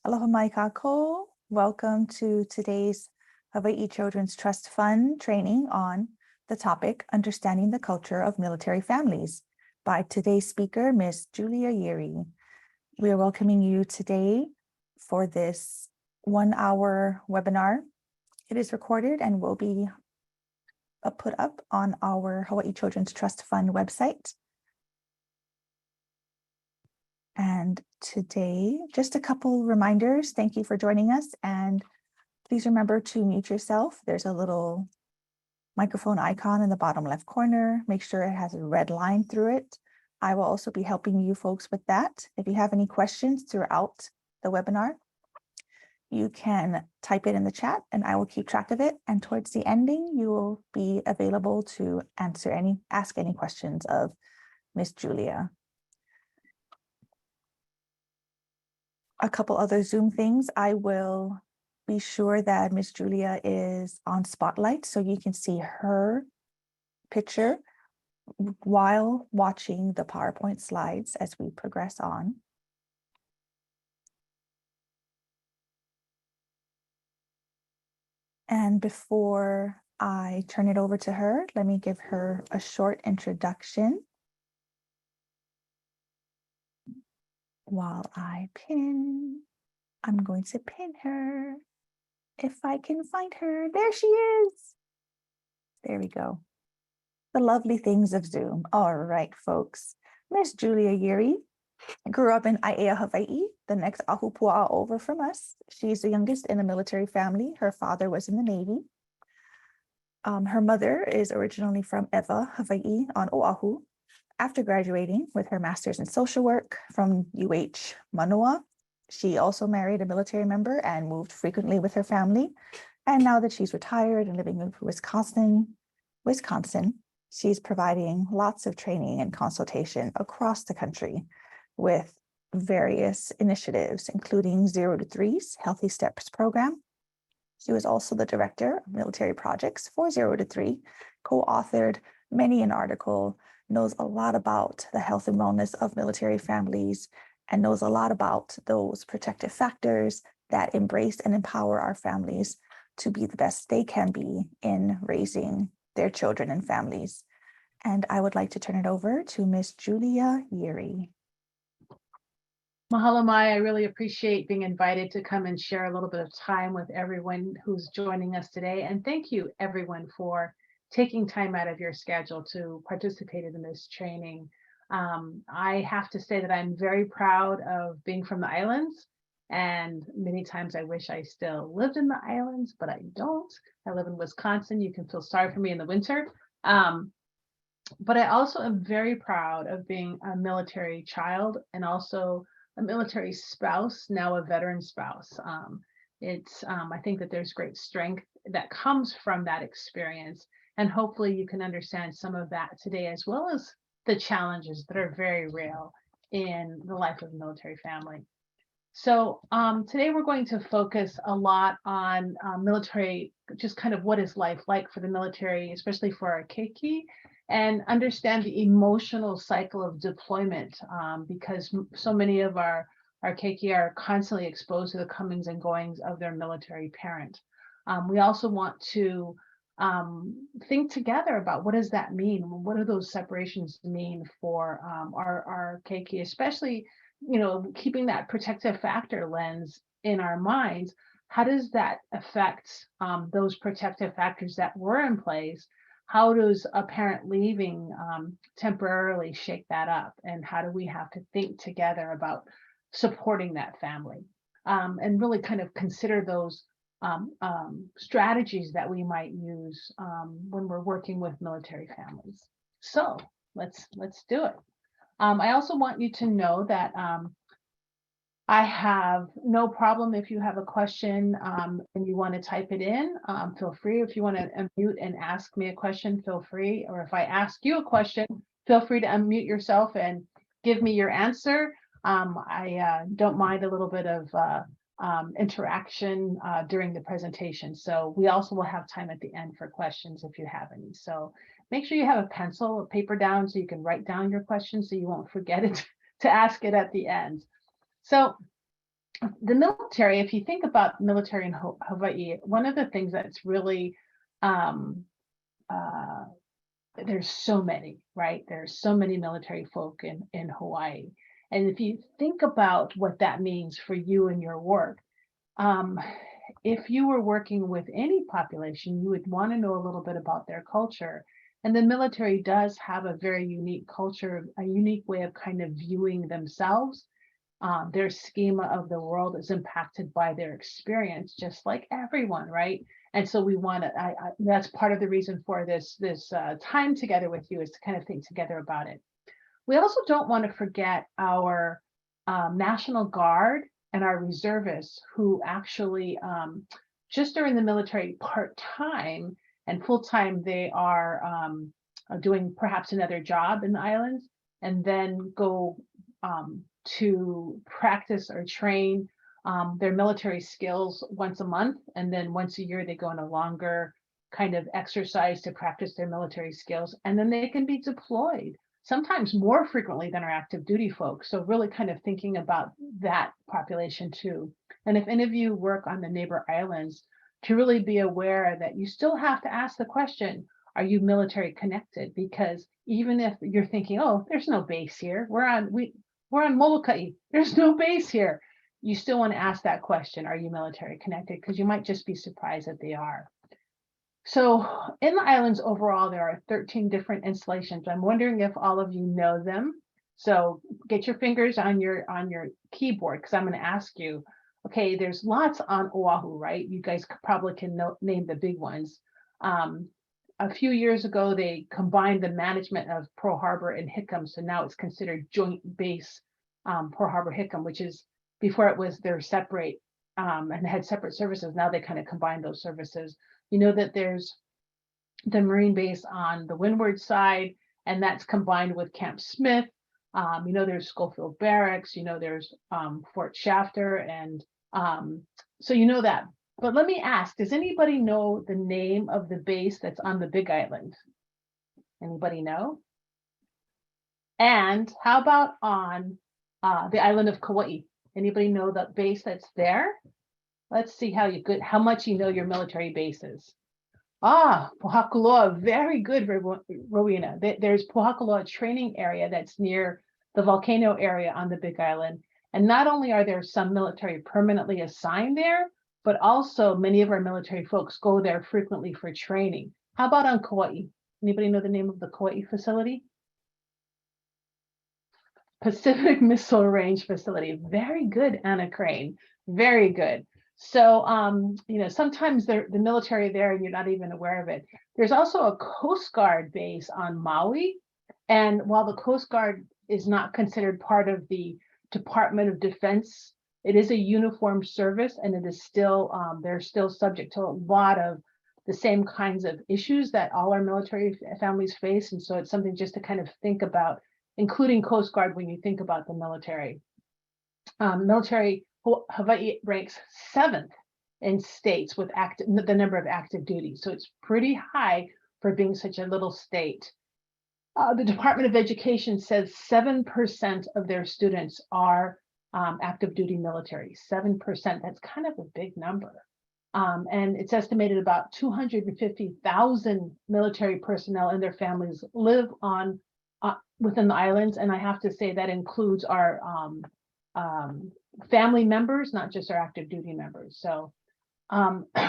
Aloha mai kākou. Welcome to today's Hawai'i Children's Trust Fund training on the topic, Understanding the Culture of Military Families, by today's speaker, Ms. Julia Yeary. We are welcoming you today for this 1-hour webinar. It is recorded and will be put up on our Hawai'i Children's Trust Fund website. And today, just a couple reminders. Thank you for joining us. And please remember to mute yourself. There's a little microphone icon in the bottom left corner. Make sure it has a red line through it. I will also be helping you folks with that. If you have any questions throughout the webinar, you can type it in the chat and I will keep track of it. And towards the ending, you will be available to ask any questions of Ms. Julia. A couple other Zoom things. I will be sure that Ms. Julia is on Spotlight so you can see her picture while watching the PowerPoint slides as we progress on. And before I turn it over to her, let me give her a short introduction. While I'm going to pin her. If I can find her, there she is. There we go. The lovely things of Zoom. All right, folks. Miss Julia Yeary grew up in Aiea, Hawaii, the next ahupua'a over from us. She's the youngest in a military family. Her father was in the Navy. Her mother is originally from Ewa, Hawaii on Oahu. After graduating with her master's in social work from Manoa, she also married a military member and moved frequently with her family. And now that she's retired and living in Wisconsin, she's providing lots of training and consultation across the country with various initiatives, including 0 to 3's Healthy Steps program. She was also the director of military projects for 0 to 3, co-authored many an article, knows a lot about the health and wellness of military families, and knows a lot about those protective factors that embrace and empower our families to be the best they can be in raising their children and families. And I would like to turn it over to Ms. Julia Yeary. Mahalo mai, I really appreciate being invited to come and share a little bit of time with everyone who's joining us today. And thank you everyone for taking time out of your schedule to participate in this training. I have to say that I'm very proud of being from the islands, and many times I wish I still lived in the islands, but I don't. I live in Wisconsin. You can feel sorry for me in the winter. But I also am very proud of being a military child and also a military spouse, now a veteran spouse. I think that there's great strength that comes from that experience. And hopefully you can understand some of that today, as well as the challenges that are very real in the life of a military family. So today we're going to focus a lot on military, just kind of what is life like for the military, especially for our keiki, and understand the emotional cycle of deployment, because so many of our keiki are constantly exposed to the comings and goings of their military parent. We also want to think together about what does that mean? What do those separations mean for our keiki, especially, keeping that protective factor lens in our minds. How does that affect those protective factors that were in place? How does a parent leaving temporarily shake that up? And how do we have to think together about supporting that family? And really kind of consider those strategies that we might use when we're working with military families. So let's do it. I also want you to know that I have no problem if you have a question and you want to type it in, feel free. If you want to unmute and ask me a question, feel free. Or if I ask you a question, feel free to unmute yourself and give me your answer. I don't mind a little bit of interaction during the presentation. So we also will have time at the end for questions if you have any. So make sure you have a pencil or paper down so you can write down your questions so you won't forget it to ask it at the end. So the military, if you think about military in Hawaii, one of the things that's really, um, uh, there's so many, right? There's so many military folk in Hawaii. And if you think about what that means for you and your work, um, if you were working with any population, you would want to know a little bit about their culture. And the military does have a very unique culture, a unique way of kind of viewing themselves. Their schema of the world is impacted by their experience, just like everyone, right? And so we want to. That's part of the reason for this time together with you, is to kind of think together about it. We also don't want to forget our National Guard and our reservists, who actually just are in the military part-time, and full-time they are doing perhaps another job in the islands, and then go to practice or train their military skills once a month, and then once a year they go on a longer kind of exercise to practice their military skills, and then they can be deployed sometimes more frequently than our active duty folks. So really kind of thinking about that population too. And if any of you work on the neighbor islands, to really be aware that you still have to ask the question, are you military connected? Because even if you're thinking, oh, there's no base here, we're on Molokai, there's no base here, you still want to ask that question, are you military connected? Because you might just be surprised that they are. So in the islands overall, there are 13 different installations. I'm wondering if all of you know them. So get your fingers on your keyboard, because I'm going to ask you, okay, there's lots on Oahu, right? You guys probably can name the big ones. A few years ago, they combined the management of Pearl Harbor and Hickam. So now it's considered Joint Base Pearl Harbor Hickam, which is, before it was they're separate and had separate services. Now they kind of combine those services. You know that there's the Marine base on the windward side, and that's combined with Camp Smith. You know, there's Schofield Barracks, you know, there's Fort Shafter, and so you know that. But let me ask, does anybody know the name of the base that's on the Big Island? Anybody know? And how about on the island of Kauai? Anybody know the base that's there? Let's see how much you know your military bases. Pohakuloa, very good, Rowena. There's Pohakuloa training area that's near the volcano area on the Big Island. And not only are there some military permanently assigned there, but also many of our military folks go there frequently for training. How about on Kauai? Anybody know the name of the Kauai facility? Pacific Missile Range Facility. Very good, Anna Crane. Very good. So, you know, sometimes the military there and you're not even aware of it. There's also a Coast Guard base on Maui. And while the Coast Guard is not considered part of the Department of Defense, it is a uniformed service, and it is still, they're still subject to a lot of the same kinds of issues that all our military families face. And so it's something just to kind of think about, including Coast Guard, when you think about the military. Hawaii ranks 7th in states with the number of active duty. So it's pretty high for being such a little state. The Department of Education says 7% of their students are active duty military. 7%, that's kind of a big number. And it's estimated about 250,000 military personnel and their families live on within the islands. And I have to say that includes our family members, not just our active duty members. So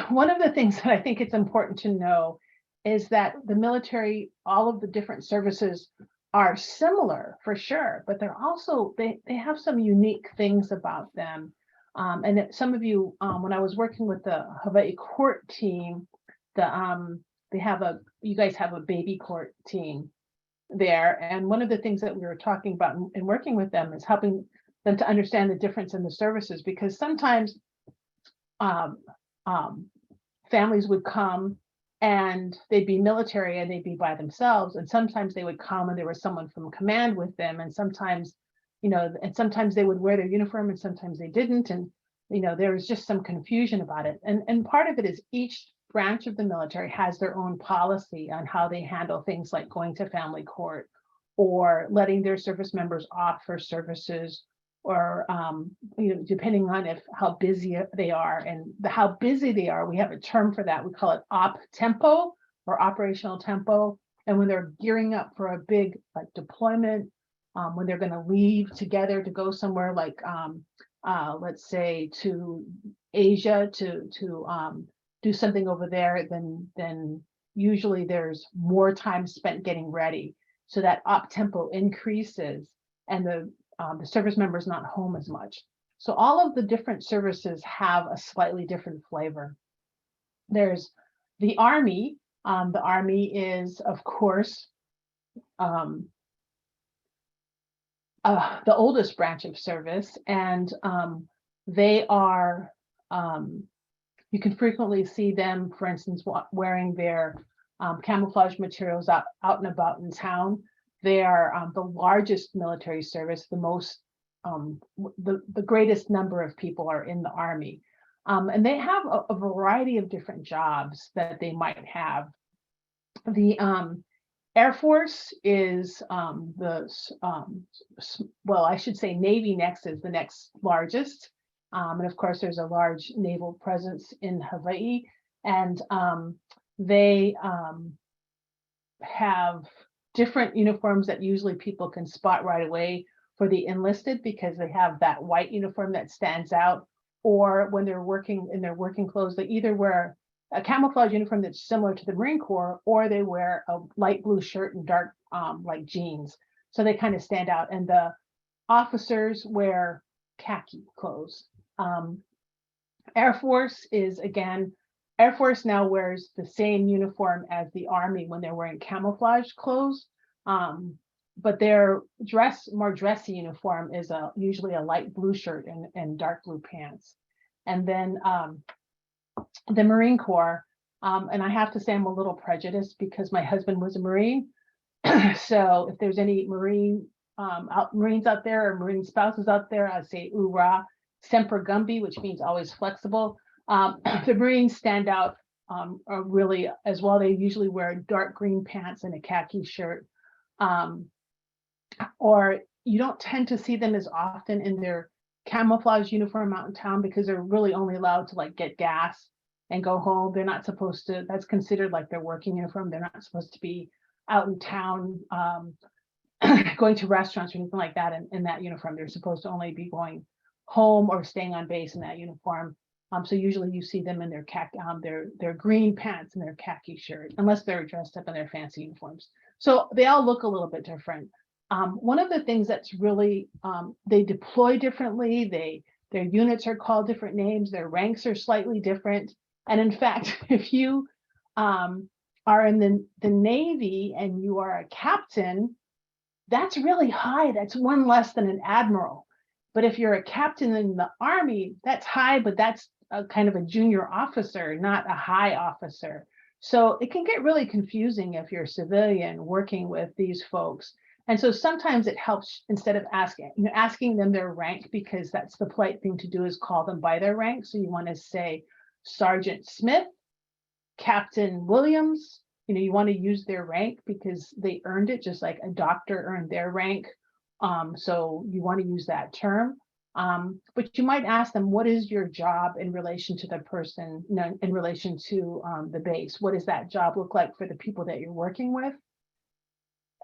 one of the things that I think it's important to know is that the military, all of the different services are similar for sure, but they're also, they have some unique things about them. And some of you, when I was working with the Hawaii court team, you guys have a baby court team there. And one of the things that we were talking about and working with them is helping them to understand the difference in the services, because sometimes families would come and they'd be military and they'd be by themselves, and sometimes they would come and there was someone from command with them, and sometimes, you know, and sometimes they would wear their uniform and sometimes they didn't, and you know, there was just some confusion about it. And part of it is each branch of the military has their own policy on how they handle things like going to family court or letting their service members off for services, or depending on how busy they are, and how busy they are, we have a term for that. We call it op tempo or operational tempo. And when they're gearing up for a big deployment, when they're going to leave together to go somewhere like let's say to Asia to do something over there, then usually there's more time spent getting ready. So that op tempo increases, and the service member is not home as much. So all of the different services have a slightly different flavor. There's the Army. The Army is, of course, the oldest branch of service, and they are, you can frequently see them, for instance, wearing their camouflage materials out and about in town. They are the largest military service. The most, the greatest number of people are in the Army, and they have a variety of different jobs that they might have. The Air Force is well, I should say Navy next is the next largest. And of course, there's a large naval presence in Hawaii, and they have different uniforms that usually people can spot right away for the enlisted, because they have that white uniform that stands out, or when they're working in their working clothes, they either wear a camouflage uniform that's similar to the Marine Corps, or they wear a light blue shirt and dark like jeans. So they kind of stand out. And the officers wear khaki clothes. Air Force is, again, Air Force now wears the same uniform as the Army when they're wearing camouflage clothes. But their more dressy uniform is usually a light blue shirt and dark blue pants. And then the Marine Corps, and I have to say I'm a little prejudiced because my husband was a Marine. So if there's any Marines out there, or Marine spouses out there, I say "Ura Semper Gumby," which means always flexible. The Marines stand out really as well. They usually wear dark green pants and a khaki shirt, or you don't tend to see them as often in their camouflage uniform out in town, because they're really only allowed to get gas and go home. They're not supposed to, that's considered like their working uniform. They're not supposed to be out in town going to restaurants or anything like that in that uniform. They're supposed to only be going home or staying on base in that uniform. So usually you see them in their their green pants and their khaki shirt, unless they're dressed up in their fancy uniforms. So they all look a little bit different. One of the things that's really, they deploy differently. Their units are called different names. Their ranks are slightly different. And in fact, if you are in the Navy and you are a captain, that's really high. That's one less than an admiral. But if you're a captain in the Army, that's high, but that's kind of a junior officer, not a high officer. So it can get really confusing if you're a civilian working with these folks. And so sometimes it helps, instead of asking them their rank, because that's the polite thing to do, is call them by their rank. So you want to say Sergeant Smith, Captain Williams. You want to use their rank because they earned it, just like a doctor earned their rank. So you want to use that term. But you might ask them, what is your job in relation to the person, in relation to the base? What does that job look like for the people that you're working with?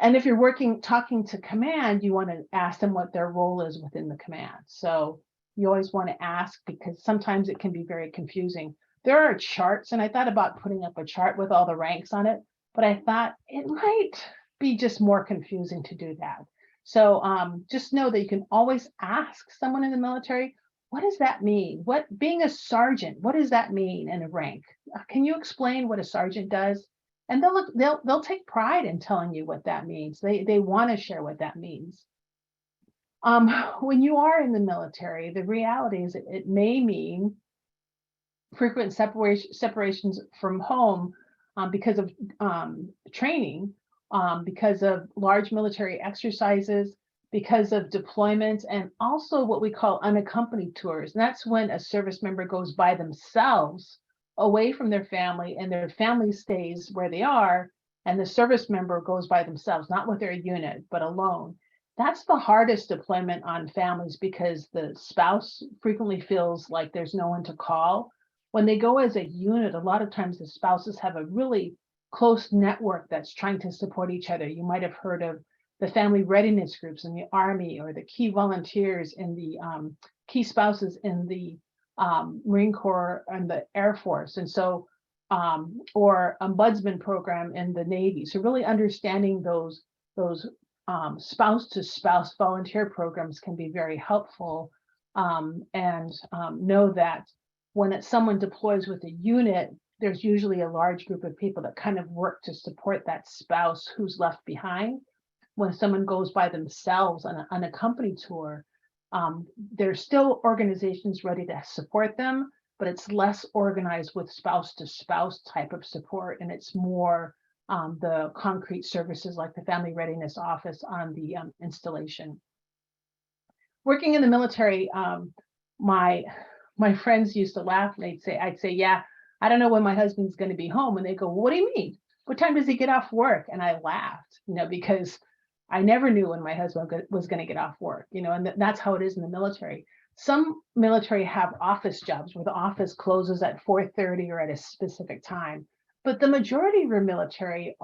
And if you're talking to command, you want to ask them what their role is within the command. So you always want to ask, because sometimes it can be very confusing. There are charts, and I thought about putting up a chart with all the ranks on it, but I thought it might be just more confusing to do that. So just know that you can always ask someone in the military, what does that mean? Being a sergeant, what does that mean in a rank? Can you explain what a sergeant does? And they'll take pride in telling you what that means. They want to share what that means. When you are in the military, the reality is it may mean frequent separations from home because of training, because of large military exercises, because of deployments, and also what we call unaccompanied tours. And that's when a service member goes by themselves away from their family, and their family stays where they are, and the service member goes by themselves, not with their unit, but alone. That's the hardest deployment on families because the spouse frequently feels like there's no one to call. When they go as a unit, a lot of times the spouses have a really close network that's trying to support each other. You might have heard of the family readiness groups in the Army, or the key volunteers in the key spouses in the Marine Corps and the Air Force. And so, or ombudsman program in the Navy. So really understanding those spouse to spouse volunteer programs can be very helpful, and know that when someone deploys with a unit, there's usually a large group of people that kind of work to support that spouse who's left behind. When someone goes by themselves on an unaccompanied tour, there's still organizations ready to support them, but it's less organized with spouse to spouse type of support, and it's more the concrete services like the Family Readiness Office on the installation. Working in the military, my friends used to laugh, and I'd say, yeah, I don't know when my husband's going to be home, and they go, well, what do you mean? What time does he get off work? And I laughed, because I never knew when my husband was going to get off work, and that's how it is in the military. Some military have office jobs where the office closes at 4:30 or at a specific time. But the majority of our military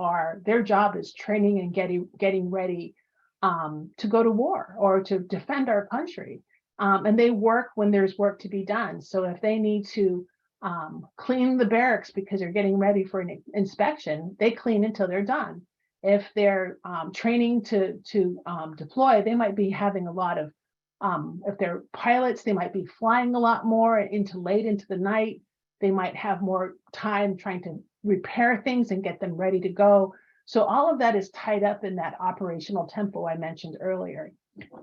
their job is training and getting ready to go to war or to defend our country. And they work when there's work to be done. So if they need to clean the barracks because they're getting ready for an inspection, they clean until they're done. If they're training to deploy, they might be having a lot of, if they're pilots, they might be flying a lot more late into the night. They might have more time trying to repair things and get them ready to go. So all of that is tied up in that operational tempo I mentioned earlier.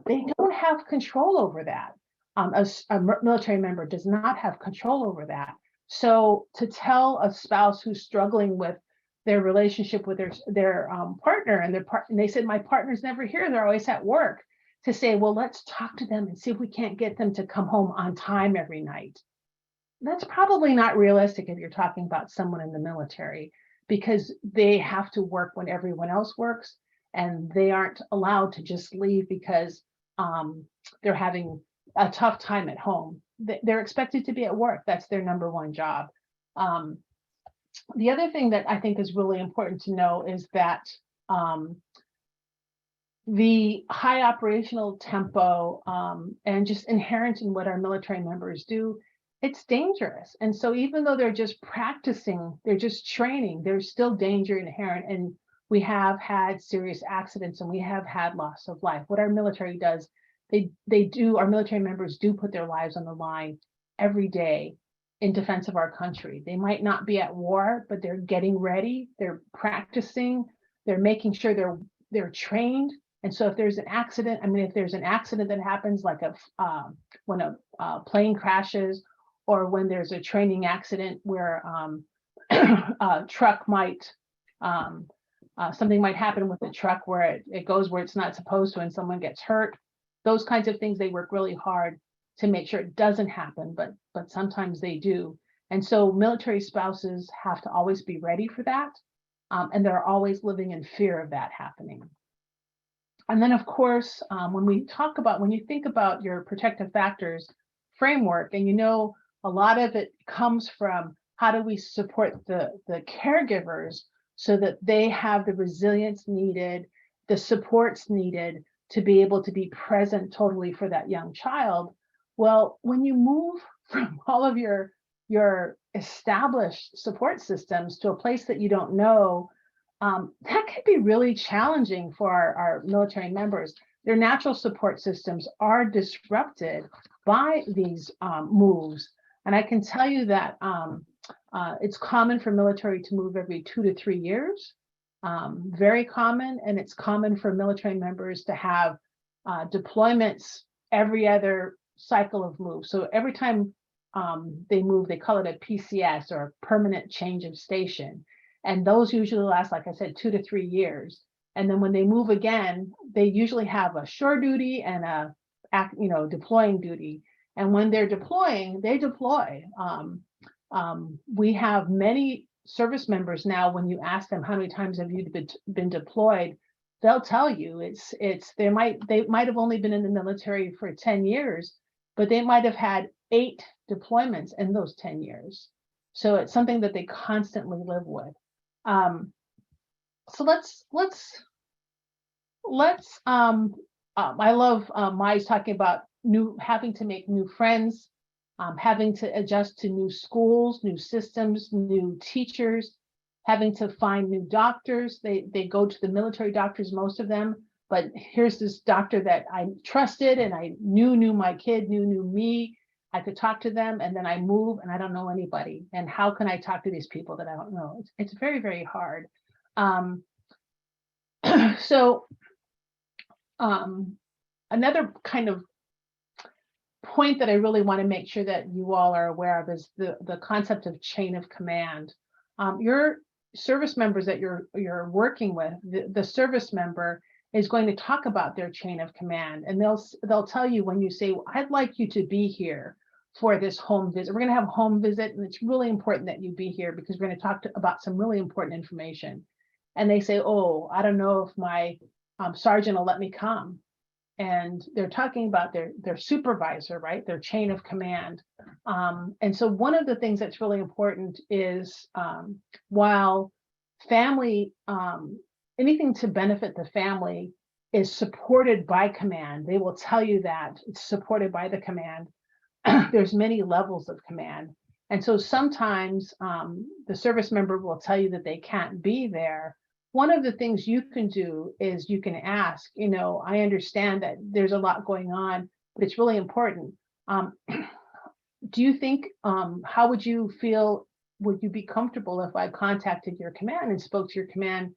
They don't have control over that. A military member does not have control over that. So to tell a spouse who's struggling with their relationship with their partner, and they said, my partner's never here, they're always at work, to say, well, let's talk to them and see if we can't get them to come home on time every night. That's probably not realistic if you're talking about someone in the military, because they have to work when everyone else works, and they aren't allowed to just leave because they're having a tough time at home. They're expected to be at work. That's their number one job. The other thing that I think is really important to know is that the high operational tempo and just inherent in what our military members do, it's dangerous. And so even though they're just practicing, they're just training, there's still danger inherent. And we have had serious accidents, and we have had loss of life. What our military does, our military members do put their lives on the line every day in defense of our country. They might not be at war, but they're getting ready, they're practicing, they're making sure they're trained. And so if there's an accident, if there's an accident that happens, like when a plane crashes, or when there's a training accident where a truck might, something might happen with the truck where it goes where it's not supposed to and someone gets hurt, those kinds of things, they work really hard to make sure it doesn't happen, but sometimes they do. And so military spouses have to always be ready for that, and they're always living in fear of that happening. And then, of course, when you think about your protective factors framework, and a lot of it comes from how do we support the caregivers so that they have the resilience needed, the supports needed to be able to be present totally for that young child. Well, when you move from all of your established support systems to a place that you don't know, that can be really challenging for our military members. Their natural support systems are disrupted by these moves. And I can tell you that it's common for military to move every 2 to 3 years, very common. And it's common for military members to have deployments every other cycle of move. So every time they move, they call it a PCS, or permanent change of station. And those usually last, like I said, 2 to 3 years. And then when they move again, they usually have a shore duty and a deploying duty. And when they're deploying, they deploy. We have many service members now, when you ask them how many times have you been deployed, they'll tell you they might have only been in the military for 10 years, but they might have had 8 deployments in those 10 years. So it's something that they constantly live with. So I love Mai's talking about having to make new friends, having to adjust to new schools, new systems, new teachers, having to find new doctors. They go to the military doctors, most of them, but here's this doctor that I trusted and I knew my kid, knew me. I could talk to them, and then I move and I don't know anybody. And how can I talk to these people that I don't know? It's very, very hard. So another kind of point that I really want to make sure that you all are aware of is the concept of chain of command. Your service members that you're working with, the service member is going to talk about their chain of command, and they'll tell you when you say, I'd like you to be here for this home visit. We're going to have a home visit, and it's really important that you be here because we're going to talk about some really important information. And they say, oh, I don't know if my sergeant will let me come. And they're talking about their supervisor, right? Their chain of command. And so one of the things that's really important is while family, anything to benefit the family is supported by command, they will tell you that it's supported by the command. There's many levels of command. And so sometimes the service member will tell you that they can't be there. One of the things you can do is you can ask, I understand that there's a lot going on, but it's really important. Do you think, how would you feel? Would you be comfortable if I contacted your command and spoke to your command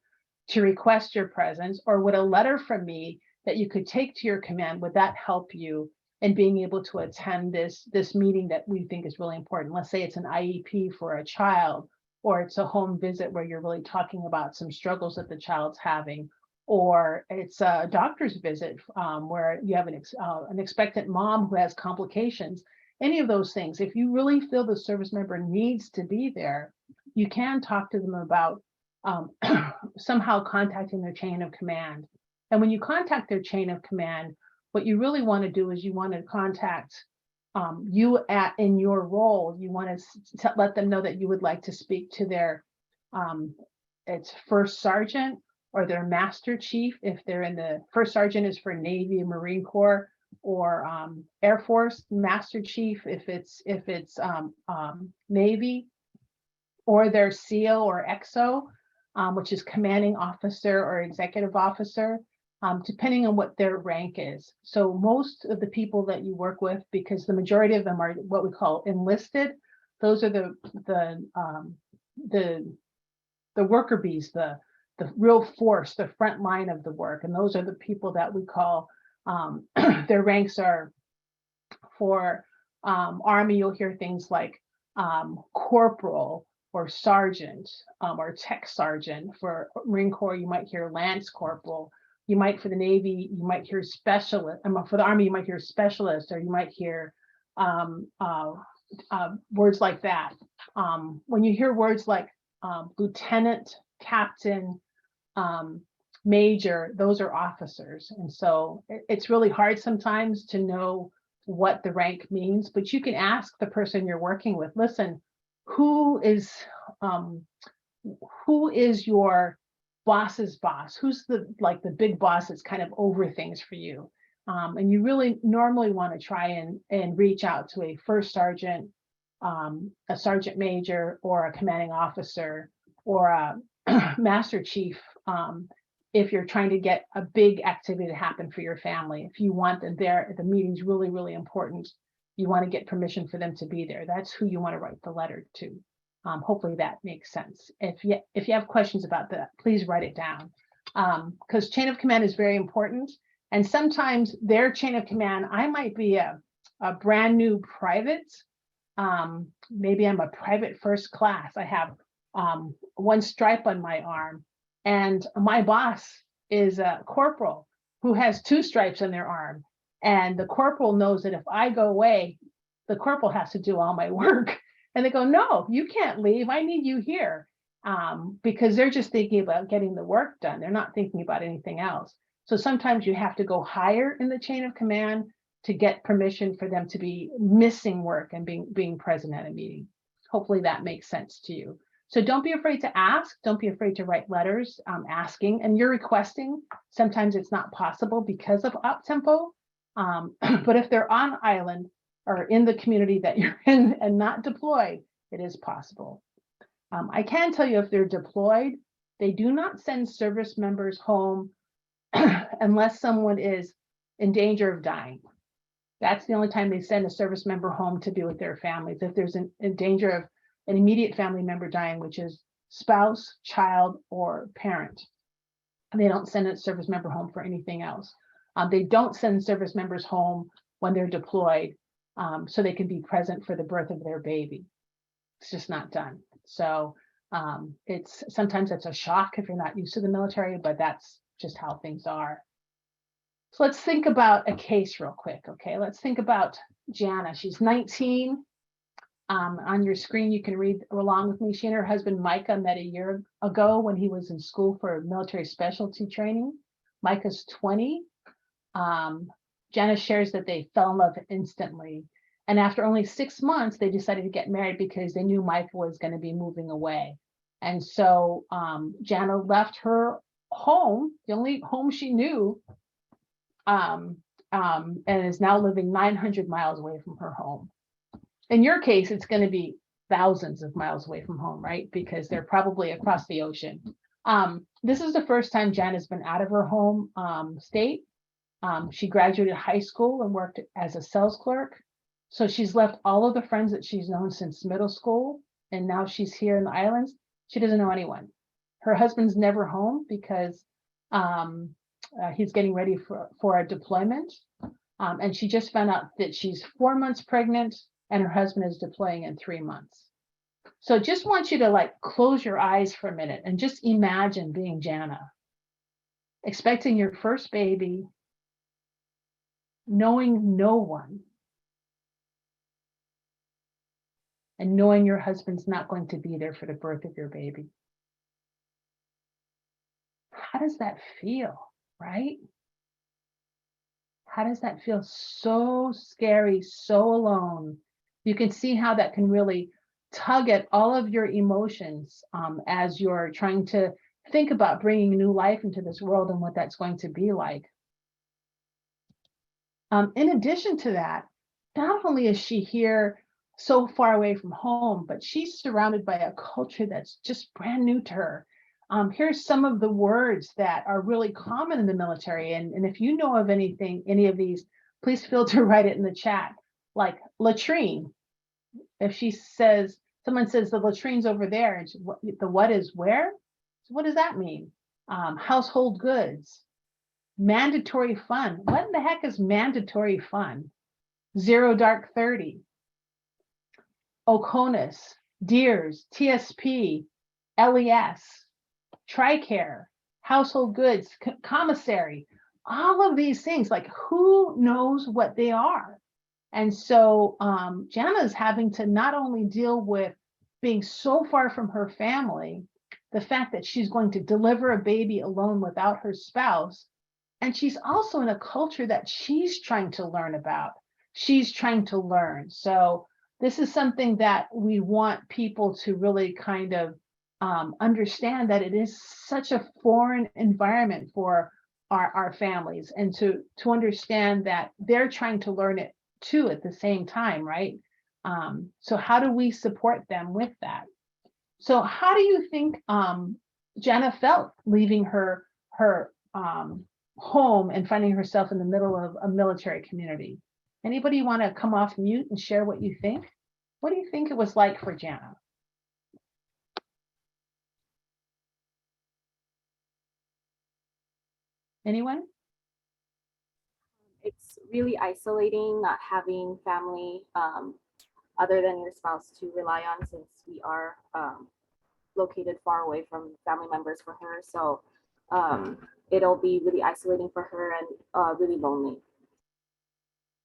to request your presence? Or would a letter from me that you could take to your command, would that help you in being able to attend this meeting that we think is really important? Let's say it's an IEP for a child, or it's a home visit where you're really talking about some struggles that the child's having, or it's a doctor's visit where you have an expectant mom who has complications. Any of those things, if you really feel the service member needs to be there, you can talk to them about somehow contacting their chain of command. And when you contact their chain of command, what you really want to do is you want to contact you in your role. You want to let them know that you would like to speak to their it's first sergeant or their master chief. If they're in the first sergeant is for Navy and Marine Corps, or Air Force master chief if it's Navy, or their SEAL or XO, which is commanding officer or executive officer. Depending on what their rank is. So most of the people that you work with, because the majority of them are what we call enlisted, those are the worker bees, the real force, the front line of the work. And those are the people that we call, their ranks are for Army, you'll hear things like corporal or sergeant or tech sergeant. For Marine Corps, you might hear lance corporal. You might, for the Navy, you might hear specialist. For the Army, you might hear specialist, or you might hear words like that. When you hear words like lieutenant, captain, major, those are officers. And so it's really hard sometimes to know what the rank means, but you can ask the person you're working with, listen, who is your boss's boss? Who's the big boss that's kind of over things for you? And you really normally want to try and reach out to a first sergeant, a sergeant major, or a commanding officer, or a master chief, if you're trying to get a big activity to happen for your family. If you want them there, the meeting's really, really important. You want to get permission for them to be there. That's who you want to write the letter to. Hopefully that makes sense. If you have questions about that, please write it down, because chain of command is very important. And sometimes their chain of command, I might be a brand new private. Maybe I'm a private first class. I have one stripe on my arm, and my boss is a corporal who has 2 stripes on their arm. And the corporal knows that if I go away, the corporal has to do all my work. And they go, no, you can't leave. I need you here. because they're just thinking about getting the work done. They're not thinking about anything else. So sometimes you have to go higher in the chain of command to get permission for them to be missing work and being present at a meeting. Hopefully that makes sense to you. So don't be afraid to ask. Don't be afraid to write letters asking, and you're requesting. Sometimes it's not possible because of up tempo. But if they're on island or in the community that you're in and not deployed, it is possible. I can tell you if they're deployed, they do not send service members home unless someone is in danger of dying. That's the only time they send a service member home to be with their families. If there's in danger of an immediate family member dying, which is spouse, child, or parent, they don't send a service member home for anything else. They don't send service members home when they're deployed so they can be present for the birth of their baby. It's just not done. So it's sometimes it's a shock if you're not used to the military, but that's just how things are. So let's think about a case real quick, okay? Let's think about Jana. She's 19. On your screen, you can read along with me. She and her husband, Micah, met a year ago when he was in school for military specialty training. Micah's 20. Jana shares that they fell in love instantly. And after only 6 months, they decided to get married because they knew Micah was going to be moving away. And so Jana left her home, the only home she knew, and is now living 900 miles away from her home. In your case, it's going to be thousands of miles away from home, right? Because they're probably across the ocean. This is the first time Jana's been out of her home state. She graduated high school and worked as a sales clerk. So she's left all of the friends that she's known since middle school. And now she's here in the islands. She doesn't know anyone. Her husband's never home because he's getting ready for a deployment. And she just found out that she's 4 months pregnant and her husband is deploying in 3 months. So just want you to like close your eyes for a minute and just imagine being Jana, expecting your first baby, knowing no one, and knowing your husband's not going to be there for the birth of your baby. How does that feel, right? How does that feel? So scary, so alone. You can see how that can really tug at all of your emotions as you're trying to think about bringing new life into this world and what that's going to be like. In addition to that, not only is she here so far away from home, but she's surrounded by a culture that's just brand new to her. Here's some of the words that are really common in the military. And if you know of any of these, please feel to write it in the chat, like latrine. If someone says the latrine's over there, and the what is where? So what does that mean? Household goods, mandatory fun. What in the heck is mandatory fun? 0 dark 30. Oconus, Deers, TSP, LES, TRICARE, household goods, commissary, all of these things, like who knows what they are? And so Jana's having to not only deal with being so far from her family, the fact that she's going to deliver a baby alone without her spouse, and she's also in a culture that she's trying to learn about. She's trying to learn. So this is something that we want people to really kind of understand, that it is such a foreign environment for our families, and to understand that they're trying to learn it too at the same time, right? So how do we support them with that? So how do you think Jana felt leaving her home and finding herself in the middle of a military community? Anybody want to come off mute and share what you think? What do you think it was like for Jana? Anyone? It's really isolating not having family other than your spouse to rely on, since we are located far away from family members for her. So it'll be really isolating for her and really lonely.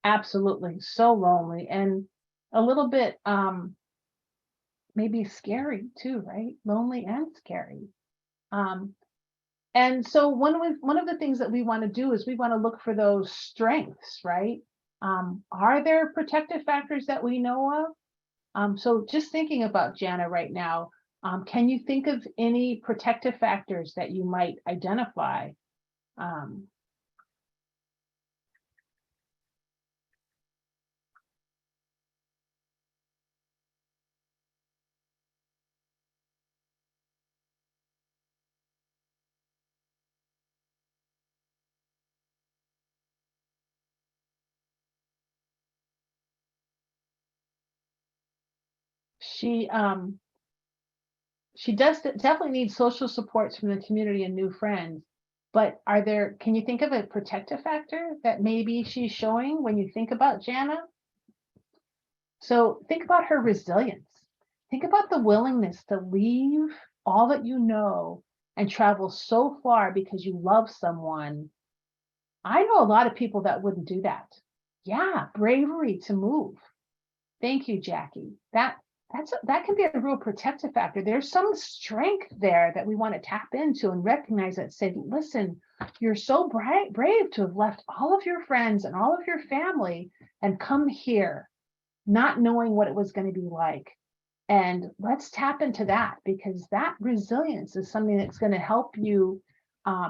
Absolutely, so lonely, and a little bit maybe scary too, right? Lonely and scary. And so one of the things that we want to do is we want to look for those strengths, right? Are there protective factors that we know of? So just thinking about Jana right now, can you think of any protective factors that you might identify? She definitely needs social supports from the community and new friends. But can you think of a protective factor that maybe she's showing when you think about Jana? So think about her resilience. Think about the willingness to leave all that you know and travel so far because you love someone. I know a lot of people that wouldn't do that. Yeah, bravery to move. Thank you, Jackie. That can be a real protective factor. There's some strength there that we want to tap into and recognize that. Say, listen, you're so brave to have left all of your friends and all of your family and come here, not knowing what it was going to be like. And let's tap into that, because that resilience is something that's going to help you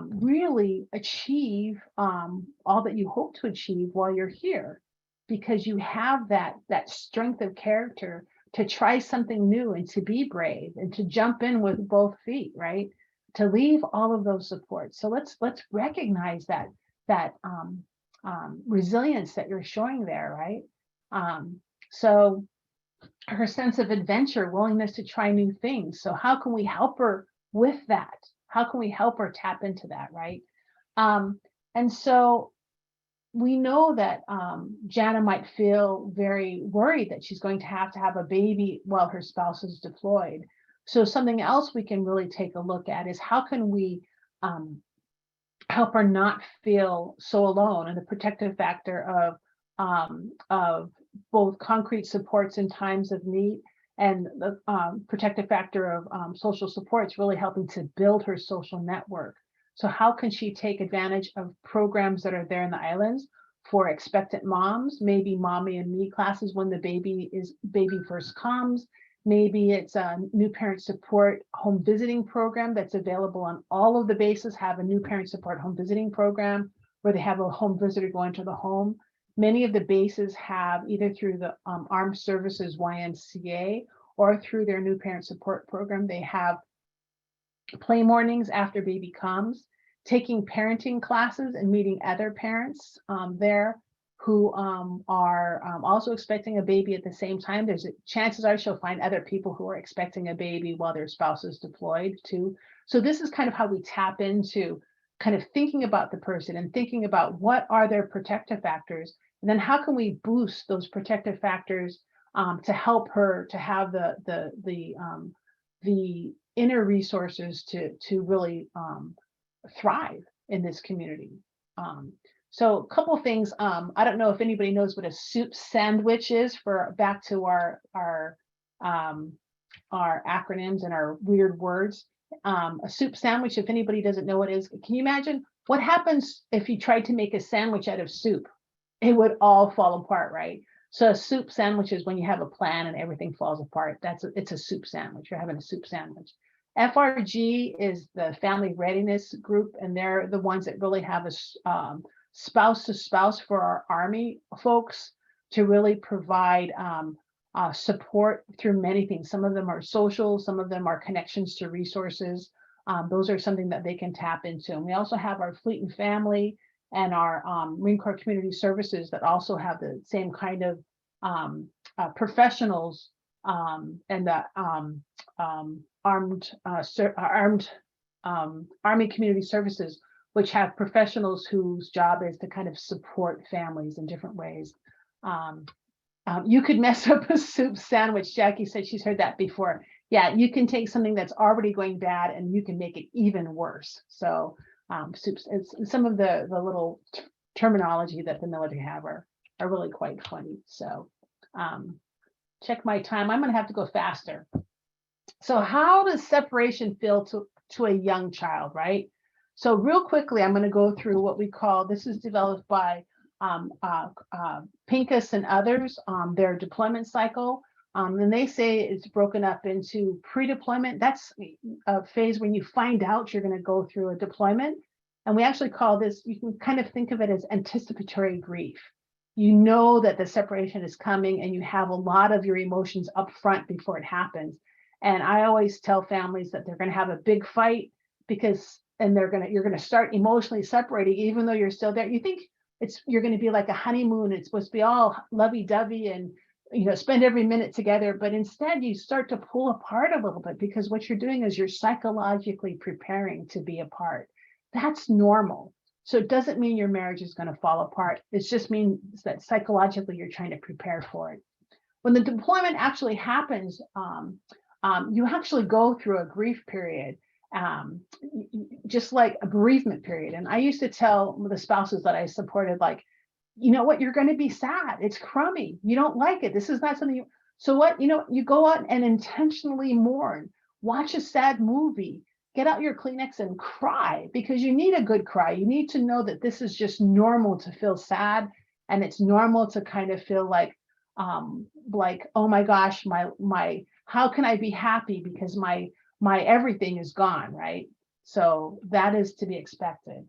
really achieve all that you hope to achieve while you're here, because you have that strength of character to try something new and to be brave and to jump in with both feet, right? To leave all of those supports. So let's recognize that resilience that you're showing there, right? So her sense of adventure, willingness to try new things. So how can we help her with that? How can we help her tap into that, right? And so we know that Jana might feel very worried that she's going to have a baby while her spouse is deployed. So something else we can really take a look at is how can we help her not feel so alone, and the protective factor of both concrete supports in times of need and the protective factor of social supports, really helping to build her social network. So how can she take advantage of programs that are there in the islands for expectant moms, maybe mommy and me classes when the baby first comes. Maybe it's a new parent support home visiting program that's available on all of the bases. Have a new parent support home visiting program where they have a home visitor go into the home. Many of the bases have, either through the Armed Services YMCA or through their new parent support program, they have play mornings after baby comes, taking parenting classes and meeting other parents there who are also expecting a baby at the same time. Chances are she'll find other people who are expecting a baby while their spouse is deployed too. So this is kind of how we tap into kind of thinking about the person and thinking about what are their protective factors, and then how can we boost those protective factors to help her to have the inner resources to really thrive in this community. So a couple of things. I don't know if anybody knows what a soup sandwich is. For back to our acronyms and our weird words. A soup sandwich, if anybody doesn't know what it is, can you imagine what happens if you tried to make a sandwich out of soup? It would all fall apart, right? So a soup sandwich is when you have a plan and everything falls apart. It's a soup sandwich. You're having a soup sandwich. FRG is the Family Readiness Group, and they're the ones that really have a spouse to spouse for our Army folks to really provide support through many things. Some of them are social, some of them are connections to resources. Those are something that they can tap into. And we also have our Fleet and Family and our Marine Corps Community Services that also have the same kind of professionals and the Army Community Services, which have professionals whose job is to kind of support families in different ways. You could mess up a soup sandwich. Jackie said she's heard that before. Yeah, you can take something that's already going bad and you can make it even worse. So soups, some of the little terminology that the military have are really quite funny. So check my time. I'm going to have to go faster. So how does separation feel to a young child, right? So real quickly, I'm going to go through what we call, this is developed by Pincus and others, their deployment cycle. And they say it's broken up into pre-deployment. That's a phase when you find out you're going to go through a deployment. And we actually call this, you can kind of think of it as anticipatory grief. You know that the separation is coming and you have a lot of your emotions up front before it happens. And I always tell families that they're going to have a big fight because, and you're going to start emotionally separating, even though you're still there. You think you're going to be like a honeymoon. It's supposed to be all lovey-dovey and, spend every minute together. But instead you start to pull apart a little bit because what you're doing is you're psychologically preparing to be apart. That's normal. So it doesn't mean your marriage is going to fall apart. It just means that psychologically you're trying to prepare for it. When the deployment actually happens, you actually go through a grief period, just like a bereavement period. And I used to tell the spouses that I supported, like, you know what, you're going to be sad. It's crummy. You don't like it. This is not something so what, you go out and intentionally mourn, watch a sad movie, get out your Kleenex and cry, because you need a good cry. You need to know that this is just normal to feel sad. And it's normal to kind of feel like, oh my gosh, my how can I be happy because my everything is gone, right? So that is to be expected.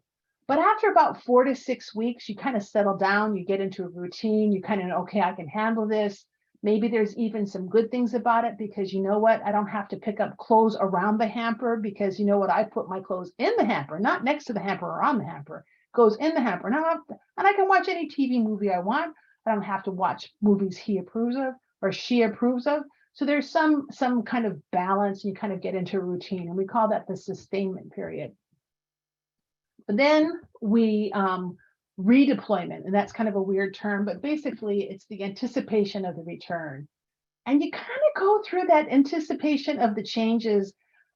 But after about 4 to 6 weeks, you kind of settle down, you get into a routine, you kind of know, okay, I can handle this. Maybe there's even some good things about it because you know what, I don't have to pick up clothes around the hamper because you know what, I put my clothes in the hamper, not next to the hamper or on the hamper, goes in the hamper. And I can watch any TV movie I want. I don't have to watch movies he approves of or she approves of. So there's some kind of balance. You kind of get into a routine, and we call that the sustainment period. But then we redeployment, and that's kind of a weird term, but basically it's the anticipation of the return. And you kind of go through that anticipation of the changes,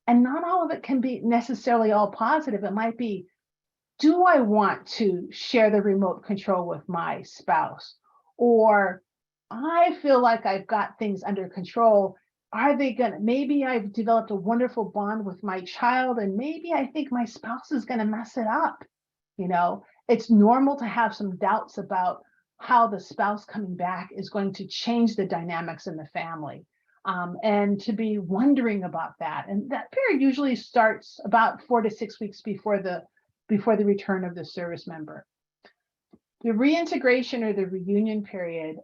and not all of it can be necessarily all positive. It might be, do I want to share the remote control with my spouse? Or I feel like I've got things under control. Are they gonna, maybe I've developed a wonderful bond with my child and maybe I think my spouse is gonna mess it up. It's normal to have some doubts about how the spouse coming back is going to change the dynamics in the family. And to be wondering about that. And that period usually starts about 4 to 6 weeks before the return of the service member. The reintegration or the reunion period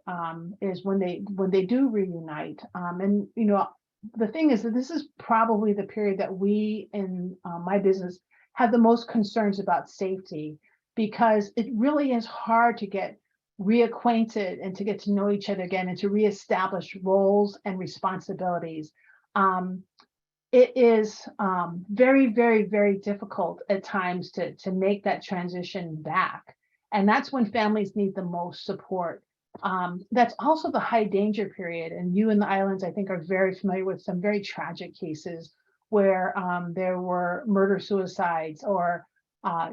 is when they do reunite. And the thing is that this is probably the period that we in my business have the most concerns about safety, because it really is hard to get reacquainted and to get to know each other again and to reestablish roles and responsibilities. It is very, very, very difficult at times to make that transition back. And that's when families need the most support. That's also the high danger period. And you in the islands, I think, are very familiar with some very tragic cases where there were murder-suicides or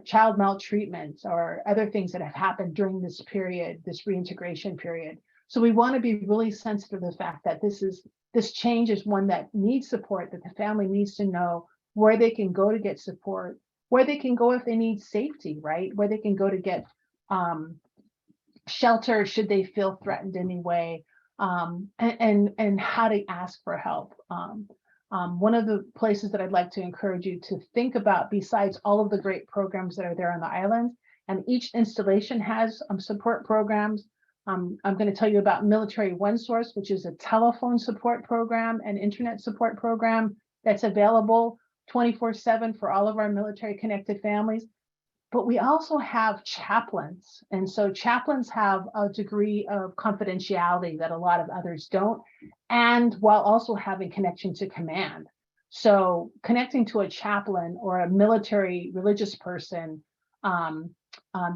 child maltreatment or other things that have happened during this period, this reintegration period. So we want to be really sensitive to the fact that this change is one that needs support, that the family needs to know where they can go to get support, where they can go if they need safety, right? Where they can go to get shelter should they feel threatened anyway, and how to ask for help. One of the places that I'd like to encourage you to think about, besides all of the great programs that are there on the island, and each installation has support programs. I'm going to tell you about Military One Source, which is a telephone support program and internet support program that's available 24/7 for all of our military connected families. But we also have chaplains. And so chaplains have a degree of confidentiality that a lot of others don't, and while also having connection to command. So connecting to a chaplain or a military religious person,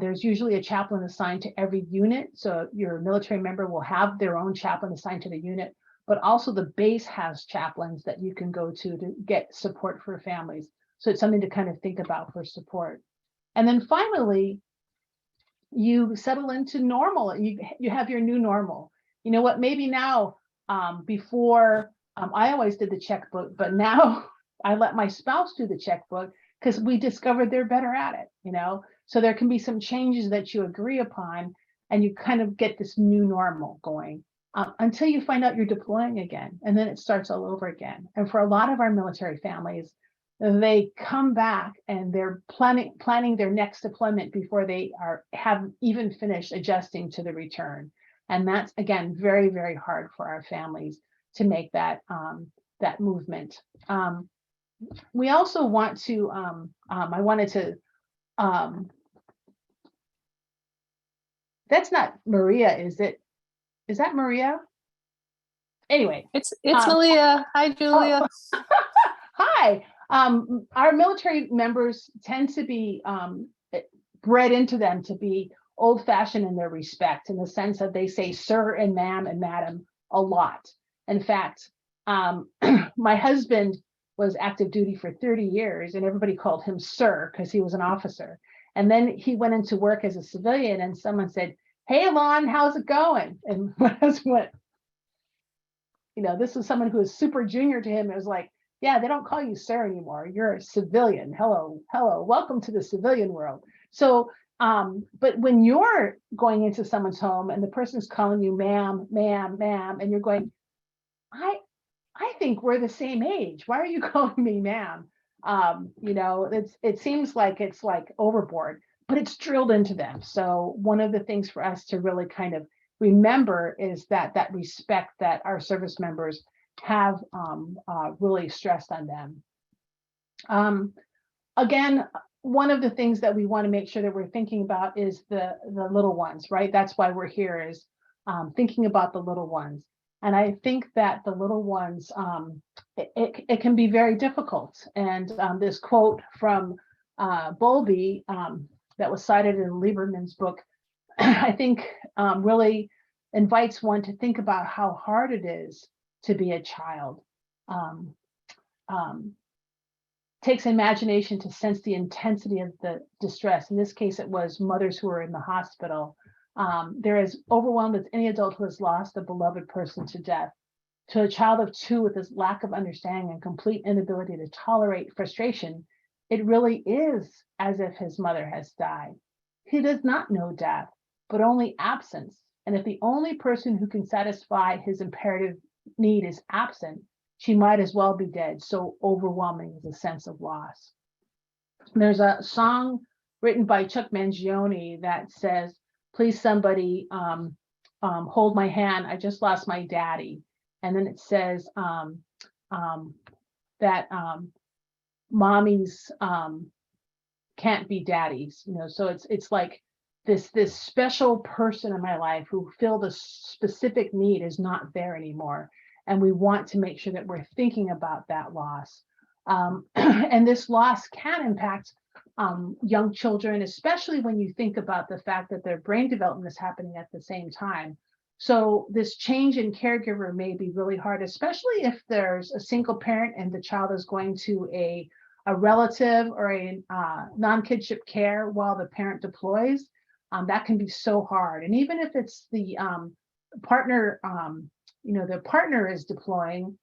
there's usually a chaplain assigned to every unit. So your military member will have their own chaplain assigned to the unit, but also the base has chaplains that you can go to get support for families. So it's something to kind of think about for support. And then finally, you settle into normal. You have your new normal. You know what, maybe now before I always did the checkbook, but now I let my spouse do the checkbook because we discovered they're better at it, you know? So there can be some changes that you agree upon and you kind of get this new normal going until you find out you're deploying again. And then it starts all over again. And for a lot of our military families, they come back and they're planning their next deployment before they have even finished adjusting to the return. And that's, again, very, very hard for our families to make that that movement. We also want to, I wanted to, that's not Maria, is it? Is that Maria? Anyway. It's Malia. Hi, Julia. Oh, hi. Our military members tend to be bred into them to be old-fashioned in their respect, in the sense that they say sir and ma'am and madam a lot. In fact, my husband was active duty for 30 years and everybody called him sir because he was an officer. And then he went into work as a civilian and someone said, "Hey, Alon, how's it going?" And my husband went, you know, this was someone who was super junior to him. It was like, yeah, they don't call you sir anymore. You're a civilian. Hello, welcome to the civilian world. So, but when you're going into someone's home and the person's calling you ma'am, ma'am, ma'am, and you're going, I think we're the same age. Why are you calling me ma'am? You know, it seems like it's like overboard, but it's drilled into them. So one of the things for us to really kind of remember is that respect that our service members have really stressed on them. Again, one of the things that we want to make sure that we're thinking about is the little ones, right? That's why we're here, is thinking about the little ones. And I think that the little ones, it can be very difficult. And this quote from Bowlby that was cited in Lieberman's book, I think really invites one to think about how hard it is to be a child. Takes imagination to sense the intensity of the distress. In this case, it was mothers who were in the hospital. They're as overwhelmed as any adult who has lost a beloved person to death. To a child of 2 with this lack of understanding and complete inability to tolerate frustration, it really is as if his mother has died. He does not know death, but only absence. And if the only person who can satisfy his imperative need is absent, she might as well be dead. So overwhelming is a sense of loss. There's a song written by Chuck Mangione that says, "Please somebody hold my hand. I just lost my daddy." And then it says that mommies can't be daddies, you know. So it's like this special person in my life who feel the specific need is not there anymore. And we want to make sure that we're thinking about that loss. And this loss can impact young children, especially when you think about the fact that their brain development is happening at the same time. So this change in caregiver may be really hard, especially if there's a single parent and the child is going to a relative or a non-kidship care while the parent deploys. That can be so hard. And even if it's the partner, you know, the partner is deploying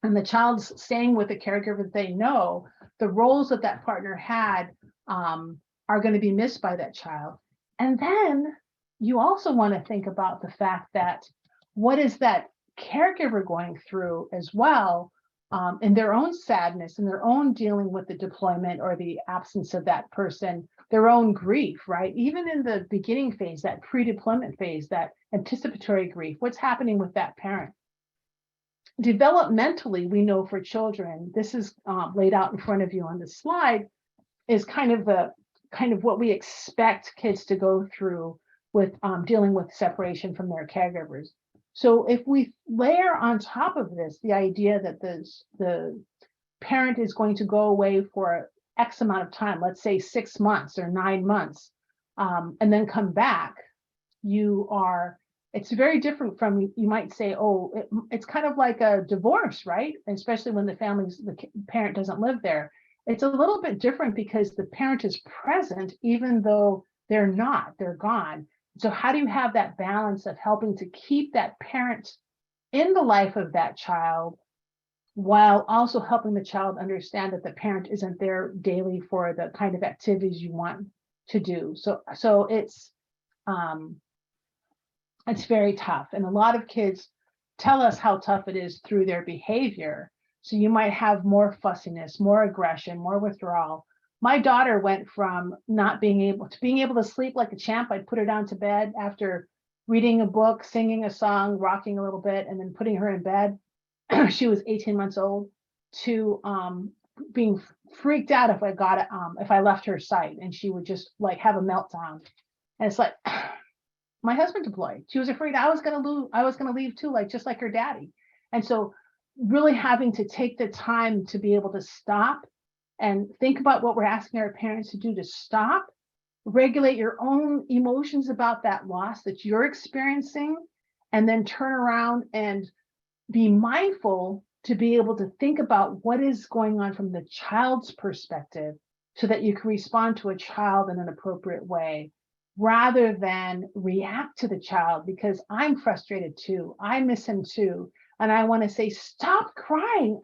and the child's staying with a caregiver that they know, the roles that that partner had are going to be missed by that child. And then you also want to think about the fact that what is that caregiver going through as well in their own sadness, in their own dealing with the deployment or the absence of that person, their own grief, right? Even in the beginning phase, that pre-deployment phase, that anticipatory grief, what's happening with that parent? Developmentally, we know for children, this is laid out in front of you on the slide, is kind of what we expect kids to go through with dealing with separation from their caregivers. So if we layer on top of this the idea that the parent is going to go away for X amount of time, let's say 6 months or 9 months, and then come back, it's very different from, you might say, oh, it's kind of like a divorce, right? Especially when the parent doesn't live there. It's a little bit different because the parent is present, even though they're not, they're gone. So how do you have that balance of helping to keep that parent in the life of that child, while also helping the child understand that the parent isn't there daily for the kind of activities you want to do. So it's very tough. And a lot of kids tell us how tough it is through their behavior. So you might have more fussiness, more aggression, more withdrawal. My daughter went from not being able to sleep like a champ. I'd put her down to bed after reading a book, singing a song, rocking a little bit, and then putting her in bed. She was 18 months old, to being freaked out if I left her sight, and she would just like have a meltdown. And it's like, my husband deployed. She was afraid I was gonna leave too, just like her daddy. And so really having to take the time to be able to stop and think about what we're asking our parents to do, to stop, regulate your own emotions about that loss that you're experiencing, and then turn around and be mindful to be able to think about what is going on from the child's perspective, so that you can respond to a child in an appropriate way, rather than react to the child, because I'm frustrated too. I miss him too. And I want to say, stop crying.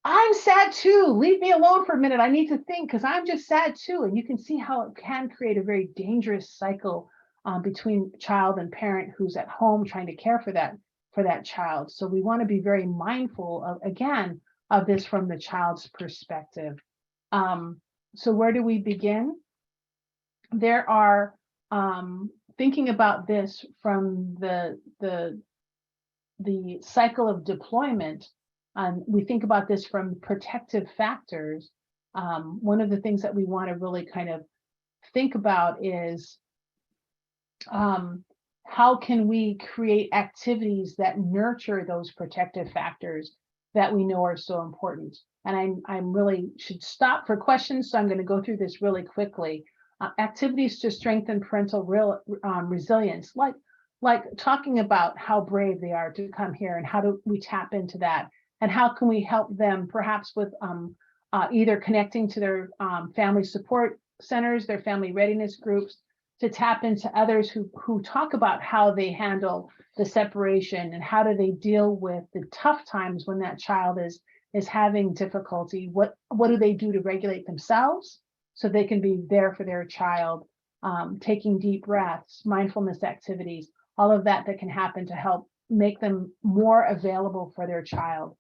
I'm sad too. Leave me alone for a minute. I need to think, because I'm just sad too. And you can see how it can create a very dangerous cycle between child and parent who's at home trying to care for that child. So we want to be very mindful of this from the child's perspective. So where do we begin? There are thinking about this from the cycle of deployment. We think about this from protective factors. One of the things that we want to really kind of think about is how can we create activities that nurture those protective factors that we know are so important. And I'm really should stop for questions, so I'm going to go through this really quickly. Activities to strengthen parental resilience, like talking about how brave they are to come here, and how do we tap into that, and how can we help them perhaps with either connecting to their family support centers, their family readiness groups, to tap into others who talk about how they handle the separation, and how do they deal with the tough times when that child is having difficulty. What do they do to regulate themselves so they can be there for their child, taking deep breaths, mindfulness activities, all of that can happen to help make them more available for their child.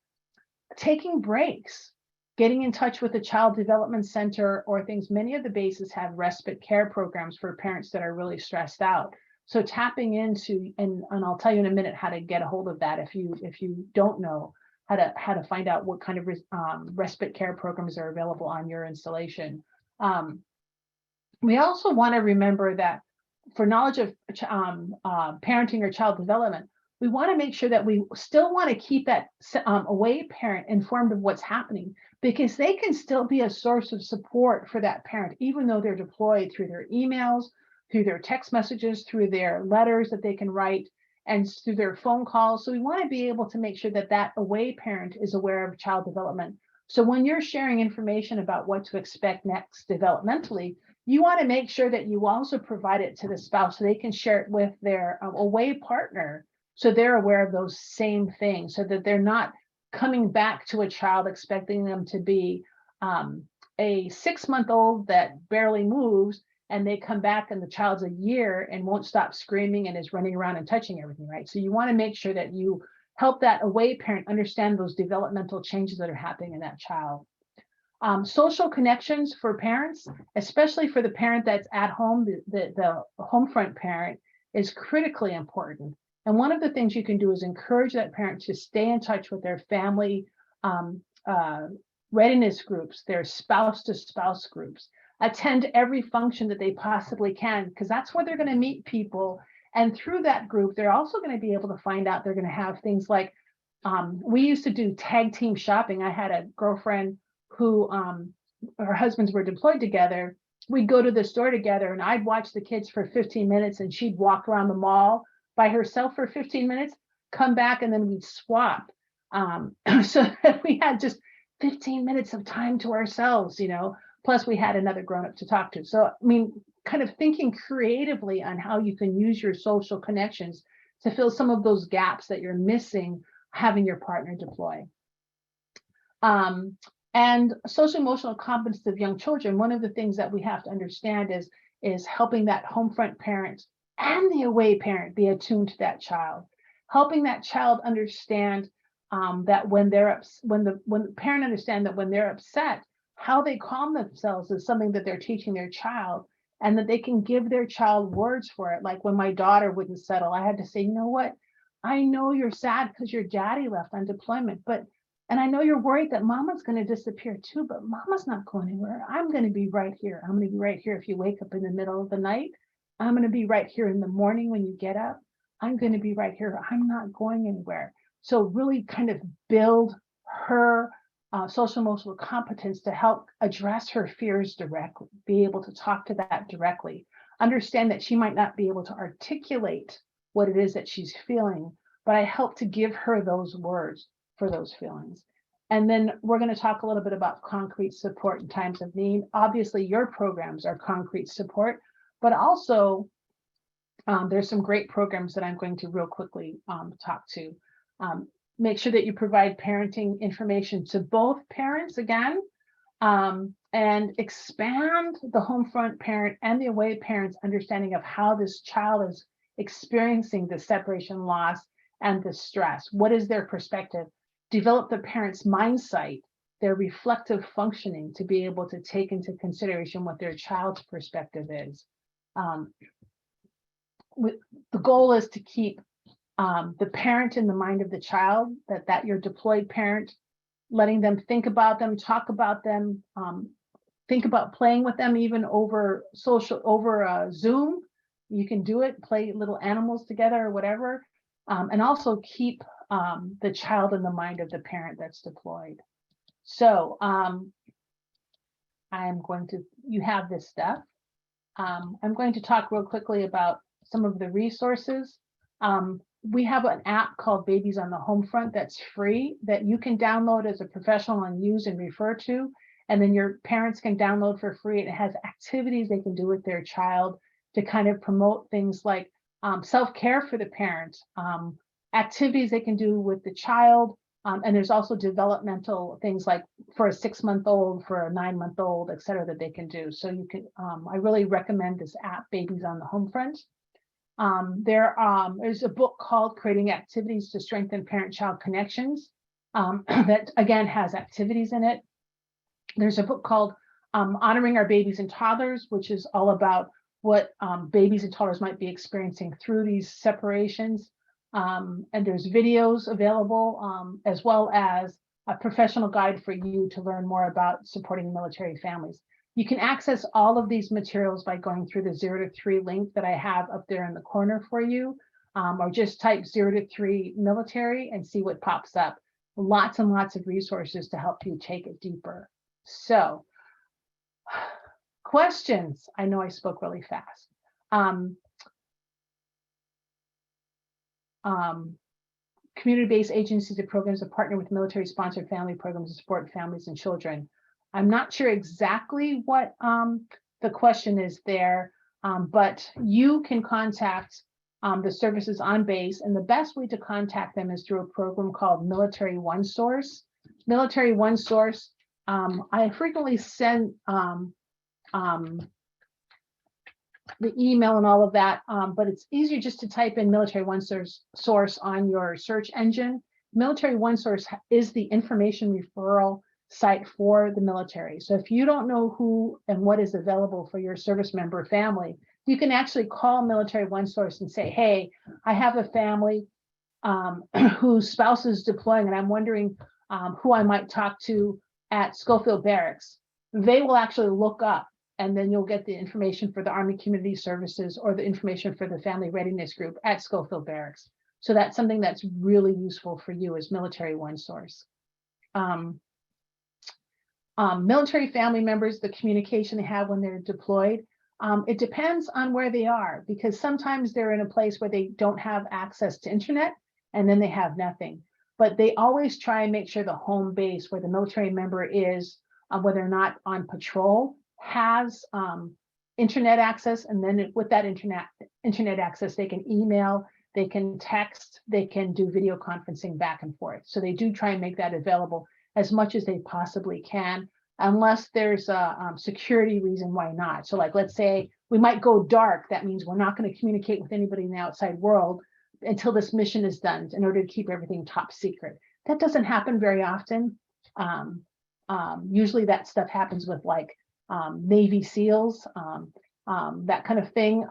Taking breaks, getting in touch with the Child Development Center or things. Many of the bases have respite care programs for parents that are really stressed out. So tapping into, and I'll tell you in a minute how to get a hold of that if you don't know how to find out what kind of respite care programs are available on your installation. We also want to remember that for knowledge of parenting or child development, we want to make sure that we still want to keep that away parent informed of what's happening, because they can still be a source of support for that parent, even though they're deployed, through their emails, through their text messages, through their letters that they can write, and through their phone calls. So we want to be able to make sure that that away parent is aware of child development. So when you're sharing information about what to expect next developmentally, you want to make sure that you also provide it to the spouse so they can share it with their away partner, so they're aware of those same things, so that they're not coming back to a child expecting them to be a 6-month-old that barely moves, and they come back and the child's a year and won't stop screaming and is running around and touching everything, right? So you want to make sure that you help that away parent understand those developmental changes that are happening in that child. Social connections for parents, especially for the parent that's at home, the home front parent, is critically important. And one of the things you can do is encourage that parent to stay in touch with their family readiness groups, their spouse-to-spouse groups, attend every function that they possibly can, because that's where they're going to meet people. And through that group, they're also going to be able to find out, they're going to have things like, we used to do tag team shopping. I had a girlfriend who her husbands were deployed together. We'd go to the store together, and I'd watch the kids for 15 minutes, and she'd walk around the mall by herself for 15 minutes, come back, and then we'd swap. So that we had just 15 minutes of time to ourselves, plus we had another grown-up to talk to. So, I mean, kind of thinking creatively on how you can use your social connections to fill some of those gaps that you're missing having your partner deploy. And social emotional competence of young children, one of the things that we have to understand is helping that home front parent and the away parent be attuned to that child, helping that child understand that when the parent understand that when they're upset, how they calm themselves is something that they're teaching their child, and that they can give their child words for it. Like when my daughter wouldn't settle, I had to say, you know what? I know you're sad because your daddy left on deployment, and I know you're worried that mama's going to disappear too, but mama's not going anywhere. I'm going to be right here. I'm going to be right here if you wake up in the middle of the night. I'm going to be right here in the morning when you get up. I'm going to be right here. I'm not going anywhere. So really kind of build her social emotional competence to help address her fears directly, be able to talk to that directly, understand that she might not be able to articulate what it is that she's feeling, but I help to give her those words for those feelings. And then we're going to talk a little bit about concrete support in times of need. Obviously, your programs are concrete support, but also there's some great programs that I'm going to real quickly talk to. Make sure that you provide parenting information to both parents again, and expand the home front parent and the away parent's understanding of how this child is experiencing the separation loss and the stress. What is their perspective? Develop the parent's mindset, their reflective functioning, to be able to take into consideration what their child's perspective is. The goal is to keep the parent in the mind of the child, that your deployed parent, letting them think about them, talk about them, think about playing with them, even over Zoom. You can do it, play little animals together or whatever, and also keep the child in the mind of the parent that's deployed. So you have this stuff. I'm going to talk real quickly about some of the resources. We have an app called Babies on the Home Front that's free, that you can download as a professional and use and refer to, and then your parents can download for free. It has activities they can do with their child to kind of promote things like self-care for the parent, activities they can do with the child, and there's also developmental things like for a 6-month-old, for a 9-month-old, et cetera, that they can do. So you can, I really recommend this app, Babies on the Home Front. There's a book called Creating Activities to Strengthen Parent-Child Connections that again has activities in it. There's a book called Honoring Our Babies and Toddlers, which is all about what babies and toddlers might be experiencing through these separations. And there's videos available, as well as a professional guide for you to learn more about supporting military families. You can access all of these materials by going through the 0 to 3 link that I have up there in the corner for you, or just type 0 to 3 military and see what pops up. Lots and lots of resources to help you take it deeper. So, questions? I know I spoke really fast. Community-based agencies and programs that partner with military-sponsored family programs to support families and children. I'm not sure exactly what the question is there, but you can contact the services on base, and the best way to contact them is through a program called Military One Source. Military One Source, I frequently send the email and all of that, but it's easier just to type in Military One Source on your search engine. Military One Source is the information referral site for the military. So if you don't know who and what is available for your service member family, you can actually call Military One Source and say, hey, I have a family whose spouse is deploying, and I'm wondering who I might talk to at Schofield Barracks. They will actually look up, and then you'll get the information for the Army Community Services or the information for the Family Readiness Group at Schofield Barracks. So that's something that's really useful for you as Military One Source. Military family members, the communication they have when they're deployed, it depends on where they are, because sometimes they're in a place where they don't have access to internet, and then they have nothing. But they always try and make sure the home base where the military member is, whether or not on patrol, has internet access, and then with that internet access, they can email, they can text, they can do video conferencing back and forth. So they do try and make that available as much as they possibly can, unless there's a security reason why not. So like, let's say we might go dark. That means we're not going to communicate with anybody in the outside world until this mission is done in order to keep everything top secret. That doesn't happen very often. Usually that stuff happens with like Navy SEALs, that kind of thing,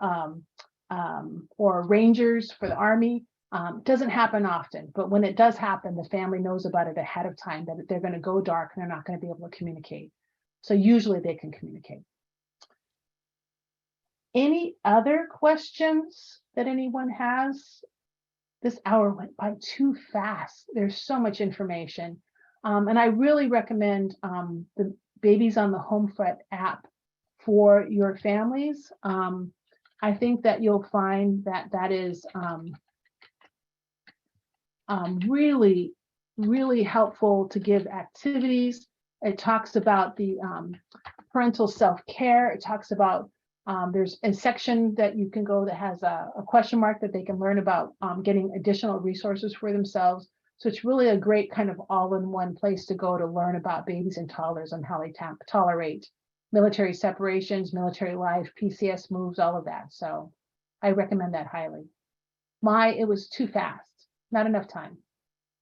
or Rangers for the Army. Doesn't happen often, but when it does happen, the family knows about it ahead of time, that they're going to go dark and they're not going to be able to communicate. So usually they can communicate. Any other questions that anyone has? This hour went by too fast. There's so much information. And I really recommend the Babies on the Home Front app for your families. I think that you'll find that that is really, really helpful to give activities. It talks about the parental self-care. It talks about, there's a section that you can go that has a question mark that they can learn about getting additional resources for themselves. So it's really a great kind of all-in-one place to go to learn about babies and toddlers and how they tolerate military separations, military life, PCS moves, all of that. So I recommend that highly. It was too fast. Not enough time.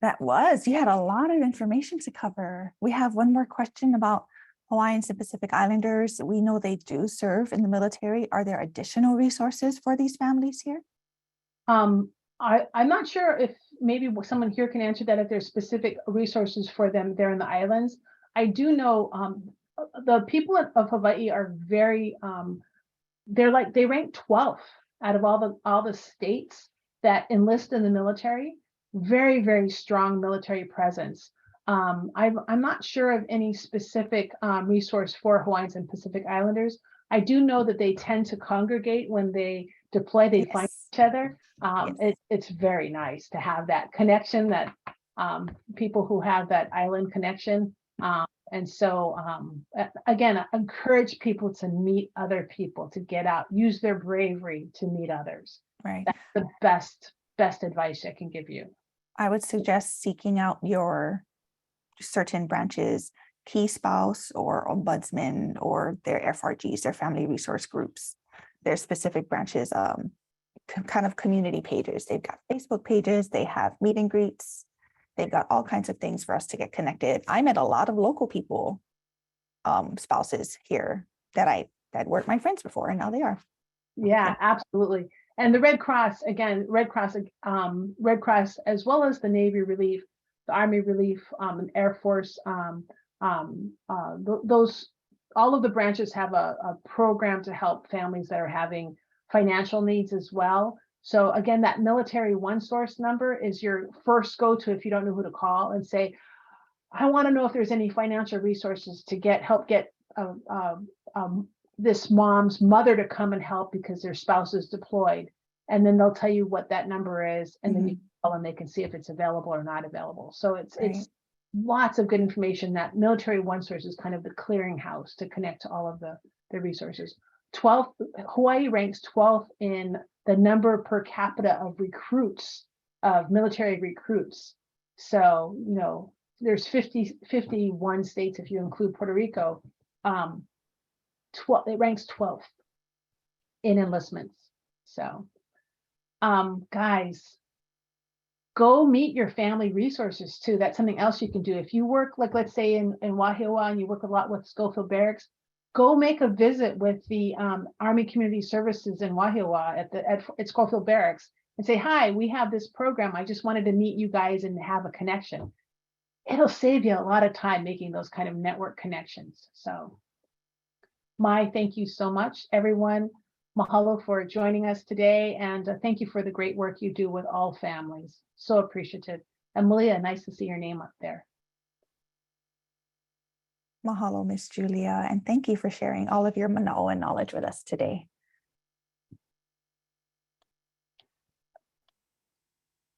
You had a lot of information to cover. We have one more question about Hawaiians and Pacific Islanders. We know they do serve in the military. Are there additional resources for these families here? I'm not sure if maybe someone here can answer that, if there's specific resources for them there in the islands. I do know the people of Hawaii are very, they rank 12th out of all the states that enlist in the military. Very, very strong military presence. I'm not sure of any specific resource for Hawaiians and Pacific Islanders. I do know that they tend to congregate when they deploy, they find each other. It's very nice to have that connection, that people who have that island connection. And so, again, I encourage people to meet other people, to get out, use their bravery to meet others. Right. That's the best advice I can give you. I would suggest seeking out your certain branches, key spouse or ombudsman, or their FRGs, their family resource groups. Their specific branches, kind of community pages. They've got Facebook pages, they have meet and greets. They've got all kinds of things for us to get connected. I met a lot of local people, spouses here that weren't my friends before, and now they are. Yeah, absolutely. And the Red Cross, again, Red Cross, as well as the Navy Relief, the Army Relief, and Air Force, those, all of the branches have a program to help families that are having financial needs as well. So again, that military one source number is your first go-to if you don't know who to call, and say, I want to know if there's any financial resources to help get this mom's mother to come and help because their spouse is deployed. And then they'll tell you what that number is, and then you call and they can see if it's available or not available. So it's lots of good information. That military one source is kind of the clearinghouse to connect to all of the resources. Hawaii ranks 12th in the number per capita of recruits, of military recruits. So, you know, there's 51 states if you include Puerto Rico. It ranks 12th in enlistments. So, guys, go meet your family resources too. That's something else you can do. If you work, like let's say in Wahiawa, and you work a lot with Schofield Barracks, go make a visit with the Army Community Services in Wahiawa at Schofield Barracks and say, hi, we have this program. I just wanted to meet you guys and have a connection. It'll save you a lot of time making those kind of network connections. So thank you so much, everyone. Mahalo for joining us today. And thank you for the great work you do with all families. So appreciative. And Malia, nice to see your name up there. Mahalo, Miss Julia. And thank you for sharing all of your Manoa knowledge with us today.